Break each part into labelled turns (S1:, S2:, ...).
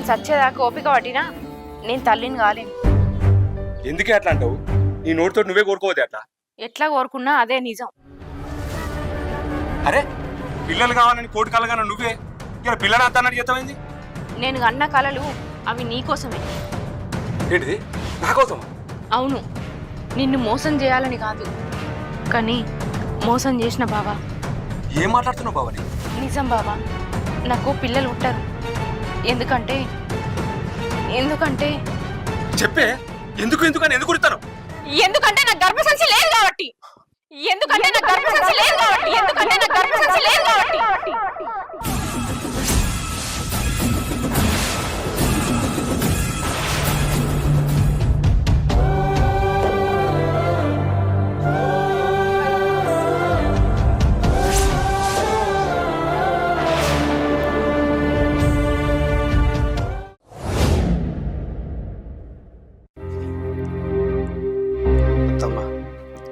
S1: చచ్చేదాకా ఓపిక పట్టినా నేను తల్లిని కాలేను.
S2: ఎందుకే అట్లా అంటావు? నీ నోటితో నువ్వే కోరుకోవద్దు అట్లా.
S1: ఎట్లా కోరుకున్నా అదే నిజం.
S2: అరే పిల్లలు కావాలని కోటి కలగాన నువ్వే ఇలా పిల్లలు అంతా అన్నట్టు చేస్తామైంది.
S1: నేను కన్న కలలు అవి నీకోసమే.
S2: ఏంటిది? నా కోసం?
S1: అవును, నిన్ను మోసం చేయాలని కాదు, కానీ మోసం చేసిన బావా.
S2: ఏం మాట్లాడుతున్నావు బావని?
S1: నిజం బావా, నాకు పిల్లలు ఉంటారు. ఎందుకంటే
S2: చెప్పే. ఎందుకు ఎందుకని ఎందుకు కుడతాను?
S1: ఎందుకంటే నాకు గర్భసంచి లేదు కాబట్టి.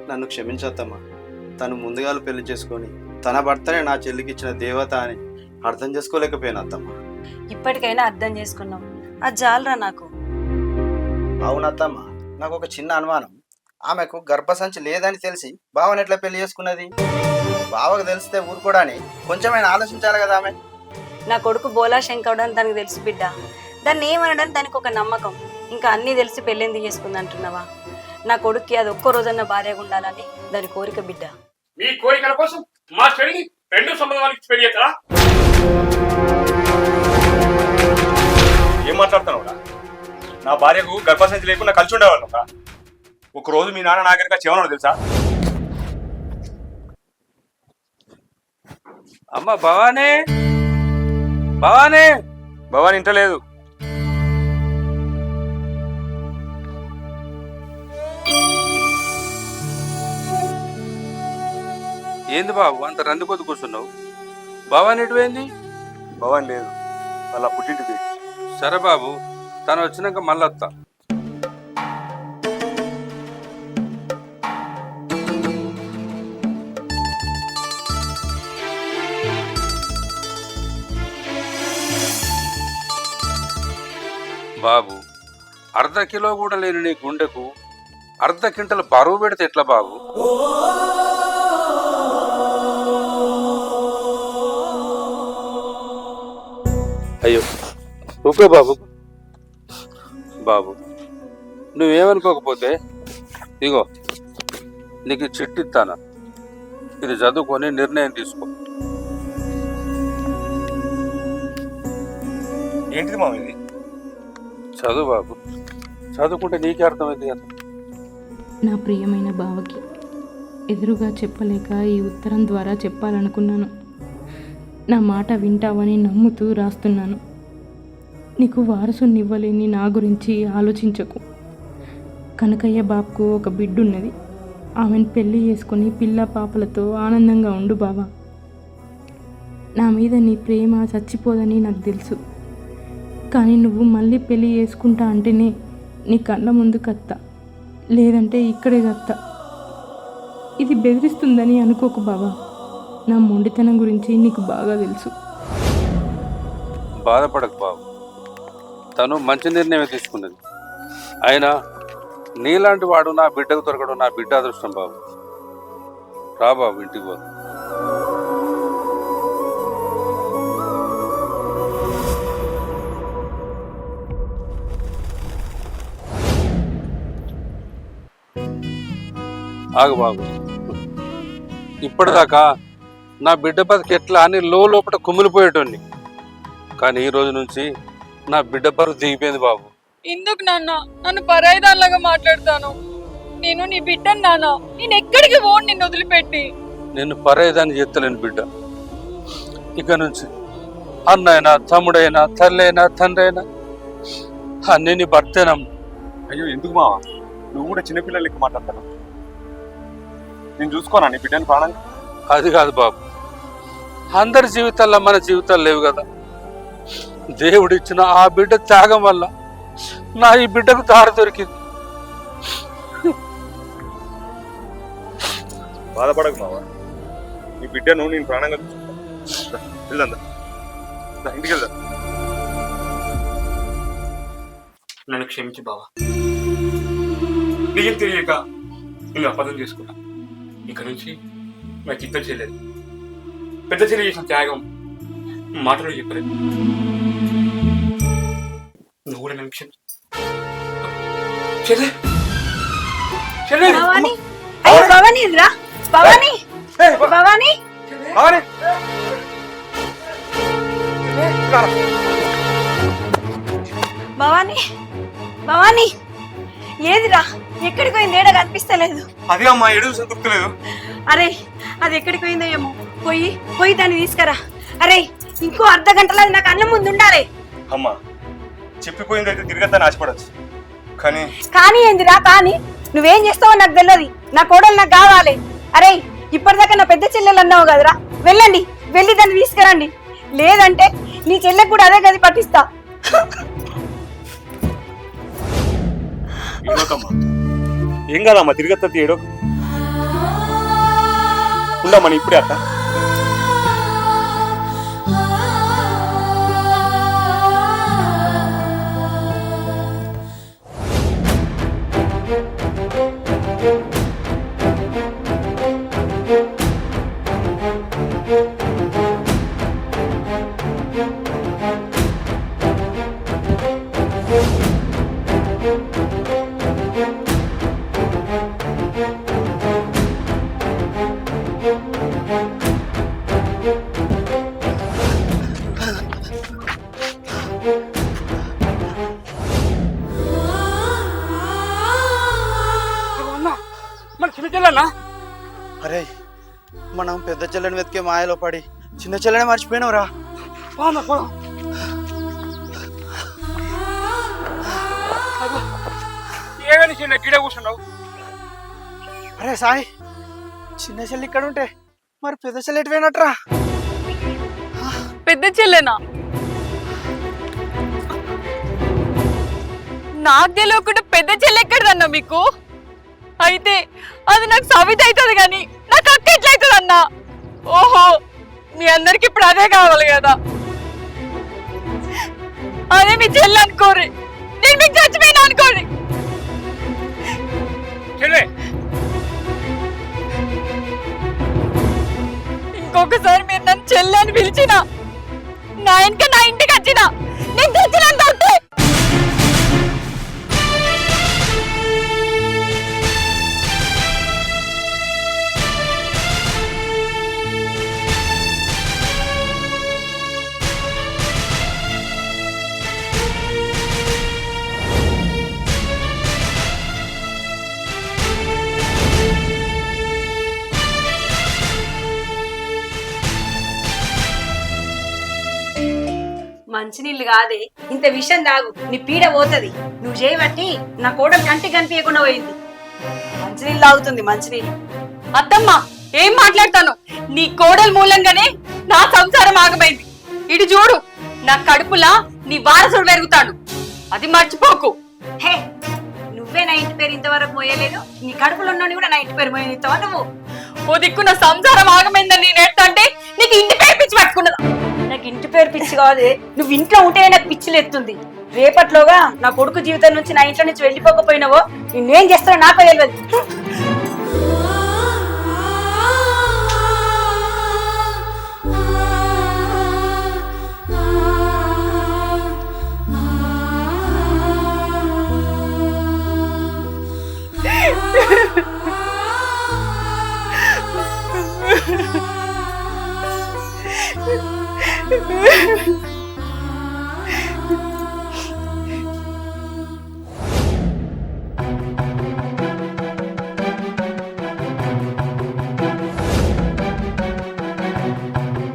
S3: నన్ను క్షమించద్దమ్మా. తను ముందుగాలు పెళ్లి చేసుకొని తన భర్తనే నా చెల్లికి ఇచ్చిన దేవత అని అర్థం చేసుకోలేకపోయాను అత్తమ్మ.
S4: ఇప్పటికైనా అర్థం చేసుకున్నాం, అది చాలరా నాకు.
S3: అవునత్తమ్మ, నాకు ఒక చిన్న అనుమానం. ఆమెకు గర్భసంచి లేదని తెలిసి బావని ఎట్లా పెళ్లి చేసుకున్నది? బావకు తెలిస్తే ఊరుకోవడాని కొంచెమైనా ఆలోచించాలి కదా ఆమె.
S4: నా కొడుకు బోలా శంకరుడు అని తనకు తెలుసు బిడ్డ. దాన్ని ఏమనడం దానికి ఒక నమ్మకం. ఇంకా అన్నీ తెలిసి పెళ్ళేంది చేసుకుంది అంటున్నావా? నా కొడుక్కి అది ఒక్కో రోజన్న భార్యగా ఉండాలని దాని కోరిక బిడ్డ.
S2: మీ కోరికల కోసం మా చెల్లిని రెండు సంబంధాలకి పెళ్లి చేస్తారా? ఏం మాట్లాడుతున్నావురా? నా భార్యకు గర్భసంచి లేకుండా కలిసి ఉండేవాళ్ళు. ఒక రోజు మీ నాన్న నాగరిక చేయమన్నాడు తెలుసా?
S5: అమ్మ భవానీ, భవానీ,
S2: భవాని ఇంట లేదు.
S5: ఏంది బాబు అంత రంది కొద్ది కూర్చున్నావు? భవానీ ఎటువైంది?
S2: భవాని లేదు, అలా పుట్టింటిది.
S5: సరే బాబు, తను వచ్చినాక మళ్ళీ వస్తా. బాబు, అర్ధ కిలో కూడా లేని నీ గుండెకు అర్ధ కింటలు బరువు పెడితే ఎట్లా బాబు? అయ్యో ఓకే బాబు. బాబు నువ్వేమనుకోకపోతే ఇగో నీకు చిట్టిస్తానా, ఇది చదువుకొని నిర్ణయం తీసుకో.
S2: ఏంటిది మామ ఇది?
S5: చదువు బాబు, చదువుకుంటే నీకే అర్థమైంది కదా.
S6: నా ప్రియమైన బావకి ఎదురుగా చెప్పలేక ఈ ఉత్తరం ద్వారా చెప్పాలనుకున్నాను. నా మాట వింటావని నమ్ముతూ రాస్తున్నాను. నీకు వారసుని ఇవ్వలేని నా గురించి ఆలోచించకు. కనకయ్య బాబుకు ఒక బిడ్డున్నది. ఆమెను పెళ్లి చేసుకొని పిల్ల పాపలతో ఆనందంగా ఉండు బావా. నా మీద నీ ప్రేమ చచ్చిపోదని నాకు తెలుసు, కానీ నువ్వు మళ్ళీ పెళ్లి చేసుకుంటా అంటేనే నీ కళ్ళ ముందు కత్త, లేదంటే ఇక్కడే కత్త. ఇది బెదిరిస్తుందని అనుకోకు బావా. నా మొండితనం గురించి నీకు బాగా తెలుసు.
S5: బాధపడకు బాబు, తను మంచి నిర్ణయమే తీసుకున్నది. అయినా నీలాంటి వాడు నా బిడ్డకు దొరకడం నా బిడ్డ అదృష్టం బాబు. రా బాబు ఇంటికి పో. ఆగు బాబు, ఇప్పటిదాకా నా బిడ్డ బతికి ఎట్లా అని లోపల కుమిలిపోయేటోని, కానీ ఈ రోజు నుంచి నా బిడ్డ బరువు దిగిపోయింది బాబు.
S7: ఎందుకు నాన్న నన్ను పరాయిదానిలాగా మాట్లాడతాను? నేను నీ బిడ్డను నాన్న, నేను ఎక్కడికి పోను నిన్ను వదిలిపెట్టి.
S5: నేను పరాయిదాన్ని చేస్తలేను బిడ్డ. ఇక నుంచి అన్నైనా తమ్ముడైనా తల్లైనా తండ్రి అయినా అన్నీ నీ భర్తేనమ్మ.
S2: అయ్యో ఎందుకు మావా, నువ్వు కూడా చిన్నపిల్లలు ఎక్కువ మాట్లాడతాను. నేను చూసుకోనా నీ బిడ్డను ప్రాణంగా?
S5: అది కాదు బాబు, అందరి జీవితాల్లో మన జీవితాలు లేవు కదా. దేవుడిచ్చిన ఆ బిడ్డ త్యాగం వల్ల నా ఈ బిడ్డకు దారి దొరికింది.
S2: బాధపడకు మావా, నీ బిడ్డను నేను ప్రాణంగా చూసుకుంటాను. వెళ్దా ఇంటికి వెళ్దా.
S8: నన్ను క్షమించు బావా. నిజం తెలియక నేను అబద్ధం చేసుకున్నా. ఇక నుంచి నాకు ఇద్దరు చెల్లెలు. పెద్ద చెల్లి చేసిన త్యాగం మాటలో చెప్పలేదు. నువ్వు కూడా నన్ను క్షమించు చెల్లె. చెల్లె
S4: భవాని అయ్యో భవాని రా భవాని భవాని భవాని భవాని ఏదిరా ఎక్కడికి పోయింది? ఏడ కనిపిస్తలేదు.
S2: అదే అమ్మా ఎడు గుర్తులేదు.
S4: అరే అది ఎక్కడికి పోయిందో ఏమో. పోయి దాన్ని తీసుకురా. అరే ఇంకో అర్ధ గంటలో అది నాకు అన్నం ముందు ఉండాలి.
S2: అమ్మా చెప్పిపోయింది అయితే తిరిగద్దని ఆశపడచ్చు.
S4: కానీ ఏందిరా కానీ నువ్వేం చేస్తావో నాకు తెలియదు. నా కోడలు నాకు కావాలి. అరే ఇప్పటిదాకా నా పెద్ద చెల్లెలు అన్నావు కదరా, వెళ్ళండి వెళ్ళి దాన్ని తీసుకురండి. లేదంటే నీ చెల్లెకి కూడా అదే గది పట్టిస్తా.
S2: ఏం కాదమ్మా తిరిగత్త తీయడు ఉండమ్మని ఇప్పుడే అత్త.
S8: మన చిన్న చెల్లెన్నా?
S3: అరే మనం పెద్ద చెల్లెని వెతికే మాయలో పడి చిన్న చెల్లెని మర్చిపోయినవురా.
S8: ఏమని చిన్న గిడ కూర్చున్నావు?
S3: అరే సాయి, చిన్న చెల్లి ఇక్కడ ఉంటే మరి పెద్ద చెల్లి ఎటు పోయినట్రా?
S7: పెద్ద చెల్లెనా? నాకు తెలియకుండా పెద్ద చెల్లె ఎక్కడదన్నా మీకు? అయితే అది నాకు సవిత అవుతుంది కానీ నాకు అక్క ఎట్లయితుంది అన్నా? ఓహో మీ అందరికి ఇప్పుడు అదే కావాలి కదా. అదే మీ చెల్లి అనుకోరి, నేను మీకు చచ్చిపోయినా అనుకోరి. ఇంకొకసారి మీరు నన్ను చెల్లి అని పిలిచినా నా ఇంటికి వచ్చినా నేను తెచ్చినంత వస్తే
S4: మంచినీళ్ళు కాదే, ఇంత విషయం తాగు, నీ పీడ పోతుంది. నువ్వు చేయబట్టి నా కోడలు కంటికి కనిపించకుండా పోయింది. మంచినీళ్ళు తాగుతుంది మంచినీళ్ళు.
S7: అత్తమ్మ ఏం మాట్లాడతాను? నీ కోడలు మూలంగానే నా సంసారం ఆగమైంది. ఇటు చూడు, నా కడుపులా నీ వారసుడు పెరుగుతాడు, అది మర్చిపోకు.
S4: హే నువ్వే నా ఇంటి పేరు ఇంతవరకు మోయలేదు, నీ కడుపులో ఉన్నోని కూడా నా ఇంటి పేరు మోయనిస్తావా నువ్వు?
S7: ఓ దిక్కు నా సంసారం ఆగమైందని నేను ఎత్తంటే నీకు ఇంటి పేరు పిచ్చి పట్టుకున్నదా?
S4: నాకు ఇంటి పేరు పిచ్చి కాదే, నువ్వు ఇంట్లో ఉంటే నాకు పిచ్చిలు ఎత్తుంది. రేపట్లోగా నా కొడుకు జీవితం నుంచి నా ఇంట్లో నుంచి వెళ్ళిపోకపోయినావో నేనేం చేస్తానో నాకు తెలియదు.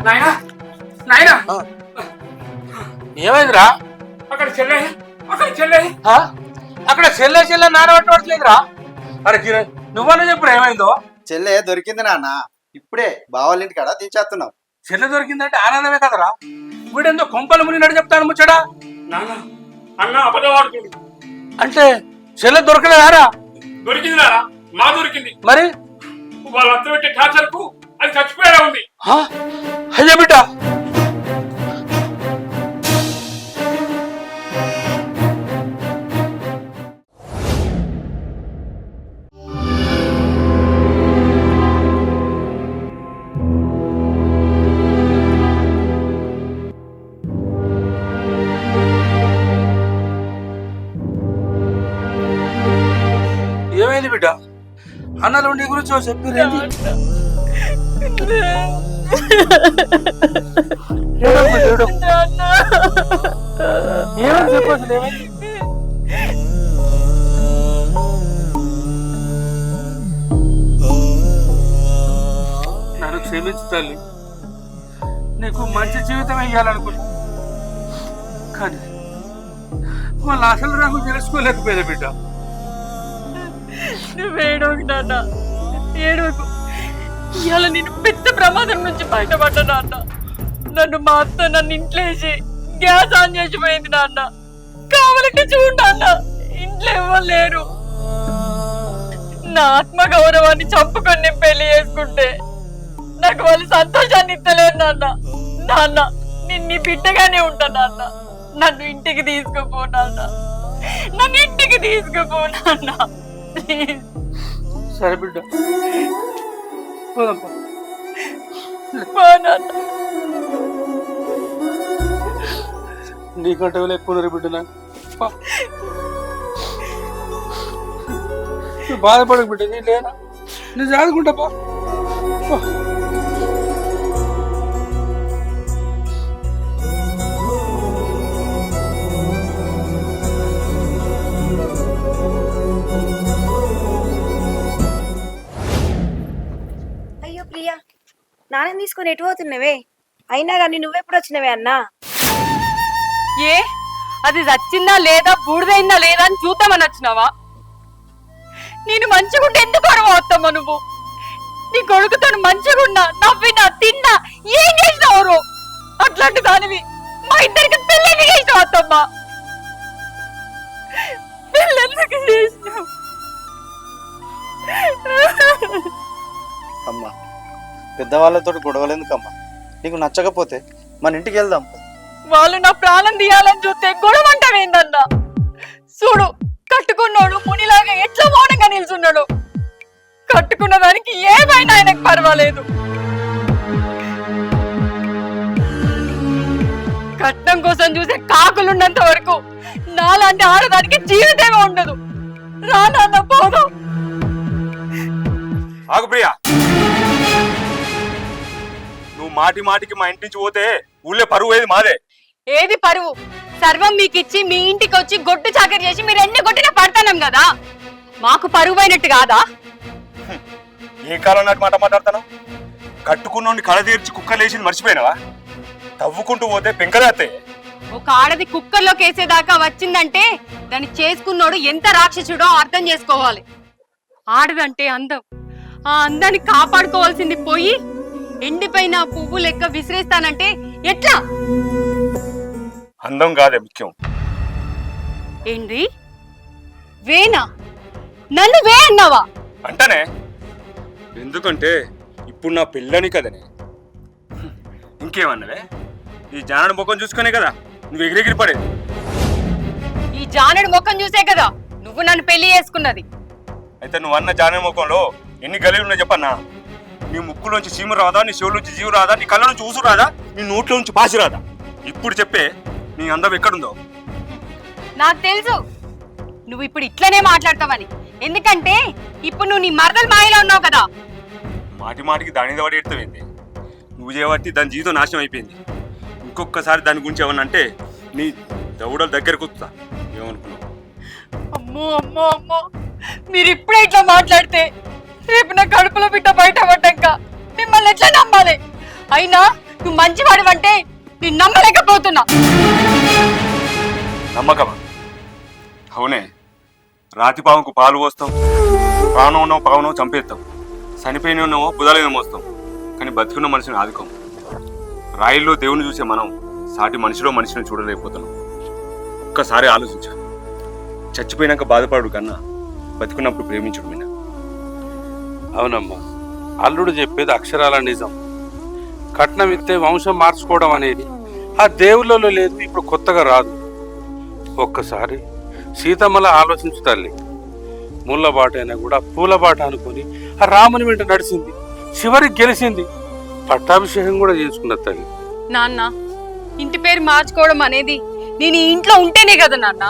S8: నాయనా నాయనా
S5: ఏమైందిరా?
S8: అక్కడ చెల్లె
S5: అక్కడ చెల్లె నానబట్టలేదురా? అరే కిరణ్ నువ్వన్నా చెప్పు ఏమైందో.
S3: చెల్లె దొరికింది నాన్న, ఇప్పుడే బావాళ్ళ ఇంటి కాడ దించేస్తున్నాం.
S5: చెల్లె దొరికిందంటే ఆనందమే కదరా. వీడెందో కొంపలు మునినట్టు చెప్తాను ముచ్చడా.
S8: నాన్న అన్న అబద్ధం ఆడుతుంది.
S5: అంటే చెల్లె దొరకలేదారా?
S8: దొరికింది నాన్న, మా దొరికింది.
S5: మరి
S8: వాళ్ళు అత్త పెట్టే టార్చర్ కు అది చచ్చిపోయేలా ఉంది.
S5: అయ్యా బిడ్డ, బిడ్డ అన్నలు నీ గురించి చెప్పిరేంది ఏమని చెప్పాల్సింది ఏమైంది నన్ను క్షమించు తల్లి నీకు మంచి జీవితం ఇవ్వాలనుకున్నా కానీ వాళ్ళ అసలు రంగు తెలుసుకోలేకపోయేది బిడ్డ
S7: నువ్వు ఏడవకు నాన్న, ఏడవకు. ఇవాళ నేను పెద్ద ప్రమాదం నుంచి బయటపడ్డా నాన్న. మా అత్త నన్ను ఇంట్లో వేసి గ్యాస్ ఆన్ చేసిపోయింది నాన్న. కావాలంటే చూడు నాన్న, ఇంట్లో ఎవరు లేరు. నా ఆత్మ గౌరవాన్ని చంపుకొని నేను పెళ్లి చేసుకుంటే నాకు వాళ్ళు సంతోషాన్ని ఇస్తలేరు నాన్న. నాన్న నేను నీ బిడ్డగానే ఉంటా నాన్న. నన్ను ఇంటికి తీసుకుపో నాన్న, నన్ను ఇంటికి తీసుకుపో నాన్న.
S5: సరే బిడ్డ పోదాం నీకంటే ఎక్కువ బిడ్డ నాకు బాధపడకు బిడ్డ నీ లేనా నేను చదువుకుంటా పో
S4: అయ్యో ప్రియా, నాన్న తీసుకొని ఎటు పోతున్నావే? అయినా కానీ నువ్వెప్పుడు వచ్చినవే అన్నా?
S7: ఏ అది చచ్చిందా లేదా బూడిదైందా లేదా అని చూద్దామని వచ్చినావా? నేను మంచిగుంటే ఎందుకు అరవస్తామా? నువ్వు నీ కొడుకుతో మంచిగున్నా, నవ్వినా, తిన్నా, ఏం చేసినావు? అట్లాంటి దానివి మా ఇద్దరికి పెళ్ళి చేసినావు అత్తమ్మా. పెళ్ళెందుకు చేసినావు?
S3: అమ్మా పెద్దవాళ్ళతో గొడవలు ఎందుకమ్మా? నీకు నచ్చకపోతే మన ఇంటికి వెళ్దాం.
S7: వాళ్ళు నా ప్రాణం తీయాలని చూస్తే గొడవ అంటావేందన్నా? చూడు, కట్టుకున్నాడు మునిలాగా ఎట్లా మౌనంగా నిల్చున్నాడు. కట్టుకున్న దానికి ఏమైనా ఆయనకు పర్వాలేదు. కట్నం కోసం చూసే కాకులున్నంత వరకు నాలాంటి ఆడదానికి జీవితమే ఉండదు. రానన్న పోదు.
S2: ఆగు ప్రియా, నువ్వు మాటి మాటికి మా ఇంటి నుంచి పోతే ఊళ్ళో పరువు ఏది మాదే.
S7: ఏది పరువు? సర్వం మీకు ఇచ్చి మీ ఇంటికి వచ్చి గొడ్డు చాకరీ చేసి మీరు ఎన్ని కొట్టినా పడతాం కదా, మాకు పరువు అయినట్టు కాదా?
S2: ఏ కాలం నాటి మాట మాట్లాడతాను? కట్టుకున్నోడిని కళ తీర్చి కుక్కలు వేసింది మర్చిపోయినావా? తవ్వుకుంటూ పోతే పెంకలేస్తే.
S7: ఒక ఆడది కుక్కర్లోకి వేసేదాకా వచ్చిందంటే దాన్ని చేసుకున్నోడు ఎంత రాక్షసుడో అర్థం చేసుకోవాలి. ఆడదంటే అందం, ఆ అందాన్ని కాపాడుకోవాల్సింది పోయి ఎండిపోయిన పువ్వు లెక్క విసిరేస్తానంటే ఎట్లా?
S2: అందం కాదే ముఖ్యం.
S7: ఏంది వేనా? నన్ను వే అన్నావా?
S2: అంటనే, ఎందుకంటే ఇప్పుడు నా పెళ్ళని కదనే. ఇంకేమన్నవే? ఈ జానడు ముఖం చూసుకునే కదా నువ్వు ఎగిరెగిరి పడేది.
S7: ఈ జానడు ముఖం చూసే కదా నువ్వు నన్ను పెళ్లి చేసుకున్నది.
S2: అయితే నువ్వు అన్న జానడు ముఖంలో ఎన్ని గలీలు ఉన్నాయో చెప్పన్నా? నీ ముక్కులోంచి చీము రాదా? నీ చెవులోంచి జీవు రాదా? నీ కళ్ళ నుంచి ఊసు రాదా? నీ నోట్లో నుంచి పాసి రాదా? ఇప్పుడు చెప్పే నీ అందం ఎక్కడుందో.
S7: నాకు తెలుసు నువ్వు ఇప్పుడు ఇట్లనే మాట్లాడతావని. ఎందుకంటే ఇప్పుడు నువ్వు నీ మరదలు మాయలో ఉన్నావు కదా.
S2: మాటి మాటికి దాని మీద పడి ఎడతావేంది? నువ్వు చేయబట్టి దాని జీవితం నాశనం అయిపోయింది. ఇంకొకసారి దాని గురించి ఏమన్నా అంటే నీ దౌడల దగ్గరకు వస్తా. ఏమనుకున్నావు?
S7: అమ్మో అమ్మో అమ్మో, మీరు ఇప్పుడే ఇట్లా మాట్లాడితే రేపు నా కడుపులో బిడ్డ బయట పడ్డాక మిమ్మల్ని ఎట్లా నమ్మాలి? అయినా నువ్వు మంచివాడివంటే నేను నమ్మలేకపోతున్నా.
S2: నమ్మకమా? అవునే, రాతి పాముకు పాలు పోస్తాం, ప్రాణం ఉన్నావు పావునో చంపేస్తాం, చనిపోయిన ఉన్నామో బుధాలేమో మోస్తాం, కానీ బతుకున్న మనిషిని ఆదుకోం. రాయిల్లో దేవుని చూసే మనం సాటి మనిషిలో మనిషిని చూడలేకపోతున్నాం. ఒక్కసారి ఆలోచించు. చచ్చిపోయినాక బాధపడు కన్నా బతుకున్నప్పుడు ప్రేమించుడు మీద.
S5: అవునమ్మా, అల్లుడు చెప్పేది అక్షరాల నిజం. కట్నం ఇస్తే వంశం మార్చుకోవడం అనేది ఆ దేవుళ్ళలో లేదు, ఇప్పుడు కొత్తగా రాదు. ఒక్కసారి సీతమ్మల ఆలోచించు తల్లి. ముళ్ళ బాట అయినా కూడా పూల బాట అనుకుని ఆ రాముని వెంట నడిచింది, చివరికి గెలిచింది, పట్టాభిషేకం కూడా చేసుకున్నది తల్లి.
S7: నాన్న, ఇంటి పేరు మార్చుకోవడం అనేది నేను ఈ ఇంట్లో ఉంటేనే కదా నాన్న.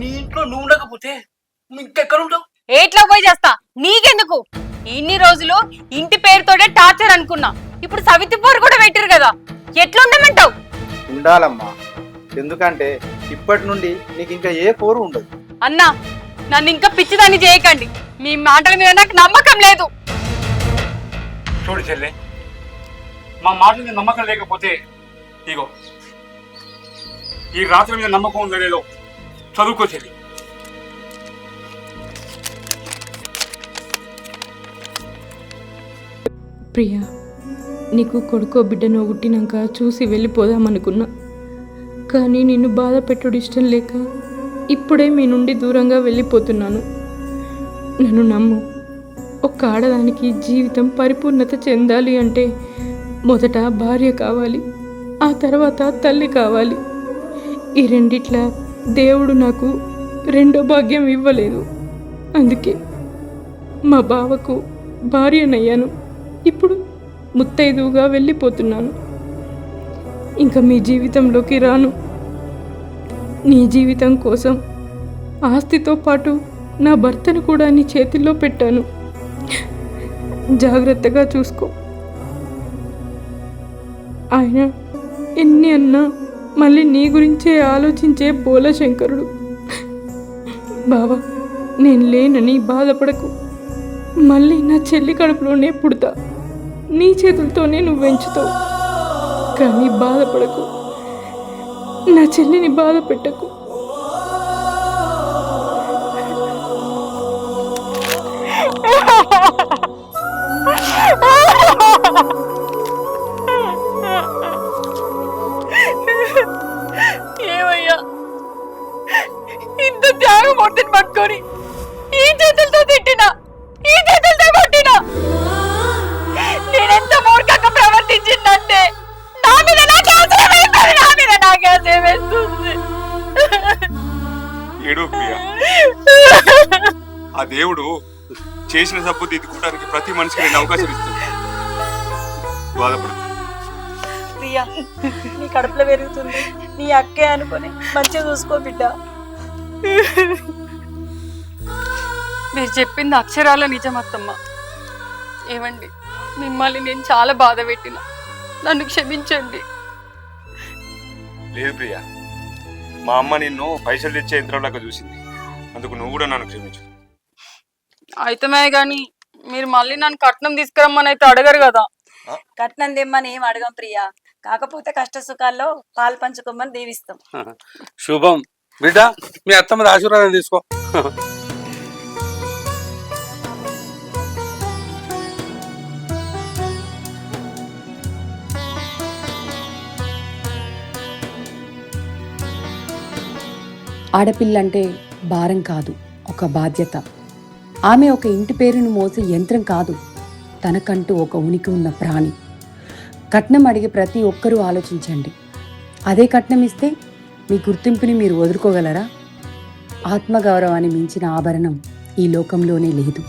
S5: నీ ఇంట్లో నువ్వు ఉండకపోతే ఇంకెక్కడ ఉంటావు?
S7: ఏట్లో పోయి చేస్తా నీకెందుకు? ఇన్ని రోజులు ఇంటి పేరుతోనే టార్చర్ అనుకున్నా, ఇప్పుడు సవితి పోరు కూడా పెట్టారు కదా, ఎట్లా ఉండమంటావు?
S3: ఉండాలమ్మా, ఎందుకంటే ఇప్పటి నుండి నీకు ఇంకా ఏ పోరు ఉండదు.
S7: అన్నా, నన్ను ఇంకా పిచ్చిదాన్ని చేయకండి. మీ మాటల మీద నాకు నమ్మకం లేదు.
S8: చూడు చెల్లె, మా మాటల మీద నమ్మకం లేకపోతే ఇగో ఈ రాత్రి మీద నమ్మకం ఉందో లేదో చదువుకో చెల్లి.
S6: ప్రియా, నీకు కొడుకో బిడ్డనో పుట్టినాక చూసి వెళ్ళిపోదామనుకున్నా, కానీ నిన్ను బాధ పెట్టుడు ఇష్టం లేక ఇప్పుడే మీ నుండి దూరంగా వెళ్ళిపోతున్నాను. నన్ను నమ్ము, ఒక్క ఆడదానికి జీవితం పరిపూర్ణత చెందాలి అంటే మొదట భార్య కావాలి, ఆ తర్వాత తల్లి కావాలి. ఈ రెండిట్లా దేవుడు నాకు రెండో భాగ్యం ఇవ్వలేదు. అందుకే మా బావకు భార్యనయ్యాను, ఇప్పుడు ముత్తైదువుగా వెళ్ళిపోతున్నాను. ఇంకా మీ జీవితంలోకి రాను. నీ జీవితం కోసం ఆస్తితో పాటు నా భర్తను కూడా నీ చేతుల్లో పెట్టాను. జాగ్రత్తగా చూసుకో. ఆయన ఎన్ని అన్నా మళ్ళీ నీ గురించే ఆలోచించే బోలశంకరుడు. బావా, నేను లేనని బాధపడకు. మళ్ళీ నా చెల్లి కడుపులోనే పుడతా, నీ చేతులతోనే నువ్వు పెంచుతావు. కానీ బాధపడకు, నా చెల్లిని బాధ పెట్టకు.
S7: ఏమయ్యా, ఇంత త్యాగం మొట్టని పట్టుకొని ఈ చేతులతో తిట్టినా, ఈ చేతులతో కొట్టినా, నేనెంత మూర్ఖంగా ప్రవర్తించిందంటే నా మీద నాకే ఆశ్రయమైపోయింది, నా మీద నాకే ఆశ్రయమేస్తుంది.
S2: ఏడో ప్రియా, ఆ దేవుడు చేసిన తప్పు దిద్దుకోవడానికి ప్రతి మనిషికి 2 అవకాశాలు ఇస్తాడు. బాధపడు
S4: ప్రియా, నీ కడుపులో పెరుగుతుంది, నీ అక్కే అనుకొని మంచిగా చూసుకో బిడ్డ.
S7: మీరు చెప్పింది అక్షరాల నిజమత్తమ్మ. ఏమండి, మిమ్మల్ని నేను చాలా బాధ పెట్టిన, నన్ను క్షమించండి.
S2: లేదు ప్రియా, మా అమ్మ నిన్ను పైసలు తెచ్చే యంత్రంలాగా చూసింది, అందుకు నువ్వు కూడా నన్ను క్షమించు.
S7: అయితమే గాని మీరు మళ్ళీ నన్ను కట్నం తీసుకురమ్మని అయితే అడగరు కదా.
S4: కట్నం తెమ్మని ఏం అడగం ప్రియా, కాకపోతే కష్ట సుఖాల్లో పాలు పంచుకోమని దీవిస్తాం.
S5: శుభం. బిడ్డ, మీ అత్తమ్మది ఆశీర్వాదం తీసుకో.
S9: ఆడపిల్లంటే భారం కాదు, ఒక బాధ్యత. ఆమె ఒక ఇంటి పేరును మోసే యంత్రం కాదు, తనకంటూ ఒక ఉనికి ఉన్న ప్రాణి. కట్నం అడిగే ప్రతి ఒక్కరూ ఆలోచించండి. అదే కట్నం ఇస్తే మీ గుర్తింపుని మీరు వదులుకోగలరా? ఆత్మగౌరవాన్ని మించిన ఆభరణం ఈ లోకంలోనే లేదు.